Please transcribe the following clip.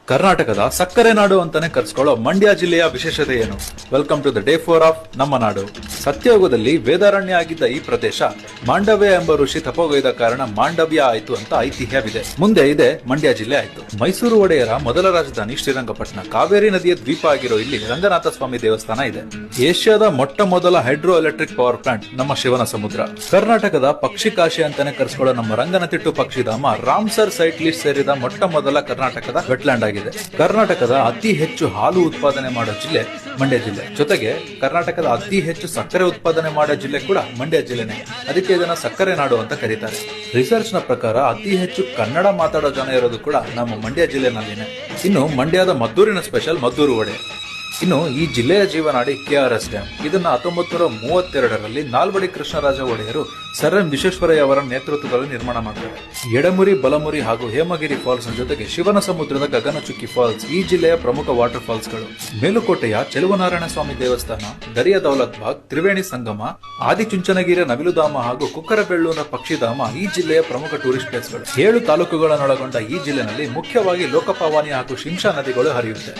ಕರ್ನಾಟಕದ ಸಕ್ಕರೆ ನಾಡು ಅಂತಾನೆ ಕರೆಸ್ಕೊಳ್ಳೋ ಮಂಡ್ಯ ಜಿಲ್ಲೆಯ ವಿಶೇಷತೆ ಏನು? Welcome to the day 4 of ನಮ್ಮ ನಾಡು. ಸತ್ಯಯುಗದಲ್ಲಿ ವೇದಾರಣ್ಯ ಆಗಿದ್ದ ಈ ಪ್ರದೇಶ ಮಾಂಡವ್ಯ ಎಂಬ ಋಷಿ ತಪೋಗೈದ ಕಾರಣ ಮಾಂಡವ್ಯ ಆಯಿತು ಅಂತ ಐತಿಹ್ಯವಿದೆ. ಮುಂದೆ ಇದೆ ಮಂಡ್ಯ ಜಿಲ್ಲೆ ಆಯಿತು. ಮೈಸೂರು ಒಡೆಯರ ಮೊದಲ ರಾಜಧಾನಿ ಶ್ರೀರಂಗಪಟ್ಟಣ. ಕಾವೇರಿ ನದಿಯ ದ್ವೀಪ ಆಗಿರೋ ಇಲ್ಲಿ ರಂಗನಾಥ ಸ್ವಾಮಿ ದೇವಸ್ಥಾನ ಇದೆ. ಏಷ್ಯಾದ ಮೊಟ್ಟ ಮೊದಲ ಹೈಡ್ರೋ ಎಲೆಕ್ಟ್ರಿಕ್ ಪವರ್ ಪ್ಲಾಂಟ್ ನಮ್ಮ ಶಿವನ ಸಮುದ್ರ. ಕರ್ನಾಟಕದ ಪಕ್ಷಿ ಕಾಶಿ ಅಂತಾನೆ ಕರೆಸ್ಕೊಳ್ಳೋ ನಮ್ಮ ರಂಗನತಿಟ್ಟು ಪಕ್ಷಿಧಾಮ ರಾಮ್ಸರ್ ಸೈಟ್ ಲಿಸ್ಟ್ ಸೇರಿದ ಮೊಟ್ಟ ಮೊದಲ ಕರ್ನಾಟಕದ ವೆಟ್ಲ್ಯಾಂಡ್ ಆಗಿದೆ. ಕರ್ನಾಟಕದ ಅತಿ ಹೆಚ್ಚು ಹಾಲು ಉತ್ಪಾದನೆ ಮಾಡೋ ಜಿಲ್ಲೆ ಮಂಡ್ಯ ಜಿಲ್ಲೆ. ಜೊತೆಗೆ ಕರ್ನಾಟಕದ ಅತಿ ಹೆಚ್ಚು ಸಕ್ಕರೆ ಉತ್ಪಾದನೆ ಮಾಡೋ ಜಿಲ್ಲೆ ಕೂಡ ಮಂಡ್ಯ ಜಿಲ್ಲೆನೆ. ಅದಕ್ಕೆ ಇದನ್ನ ಸಕ್ಕರೆ ನಾಡು ಅಂತ ಕರೀತಾರೆ. ರಿಸರ್ಚ್ ನ ಪ್ರಕಾರ ಅತಿ ಹೆಚ್ಚು ಕನ್ನಡ ಮಾತಾಡೋ ಜನ ಇರೋದು ಕೂಡ ನಮ್ಮ ಮಂಡ್ಯ ಜಿಲ್ಲೆನಲ್ಲಿನೇ. ಇನ್ನು ಮಂಡ್ಯದ ಮದ್ದೂರಿನ ಸ್ಪೆಷಲ್ ಮದ್ದೂರು ವಡೆ. ಇನ್ನು ಈ ಜಿಲ್ಲೆಯ ಜೀವನಾಡಿ KRS ಡ್ಯಾಮ್. ಇದನ್ನ 1932ರಲ್ಲಿ ನಾಲ್ವಡಿ ಕೃಷ್ಣರಾಜ ಒಡೆಯರು ಸರ್ ಎಂ ವಿಶ್ವೇಶ್ವರಯ್ಯ ಅವರ ನೇತೃತ್ವದಲ್ಲಿ ನಿರ್ಮಾಣ ಮಾಡ್ತಾರೆ. ಎಡಮುರಿ, ಬಲಮುರಿ ಹಾಗೂ ಹೇಮಗಿರಿ ಫಾಲ್ಸ್ ಜೊತೆಗೆ ಶಿವನ ಸಮುದ್ರದ ಗಗನಚುಕ್ಕಿ ಫಾಲ್ಸ್ ಈ ಜಿಲ್ಲೆಯ ಪ್ರಮುಖ ವಾಟರ್ ಫಾಲ್ಸ್ ಗಳು. ಮೇಲುಕೋಟೆಯ ಚೆಲುವನಾರಾಯಣ ಸ್ವಾಮಿ ದೇವಸ್ಥಾನ, ದರಿಯ ದೌಲತ್ ಬಾಗ್, ತ್ರಿವೇಣಿ ಸಂಗಮ, ಆದಿಚುಂಚನಗಿರಿಯ ನವಿಲುಧಾಮ ಹಾಗೂ ಕುಕ್ಕರಬೆಳ್ಳೂರಿನ ಪಕ್ಷಿಧಾಮ ಈ ಜಿಲ್ಲೆಯ ಪ್ರಮುಖ ಟೂರಿಸ್ಟ್ ಪ್ಲೇಸ್ಗಳು. 7 ತಾಲೂಕುಗಳನ್ನೊಳಗೊಂಡ ಈ ಜಿಲ್ಲೆನಲ್ಲಿ ಮುಖ್ಯವಾಗಿ ಲೋಕಪಾವಾನಿ ಹಾಗೂ ಶಿಂಷಾ ನದಿಗಳು ಹರಿಯುತ್ತೆ.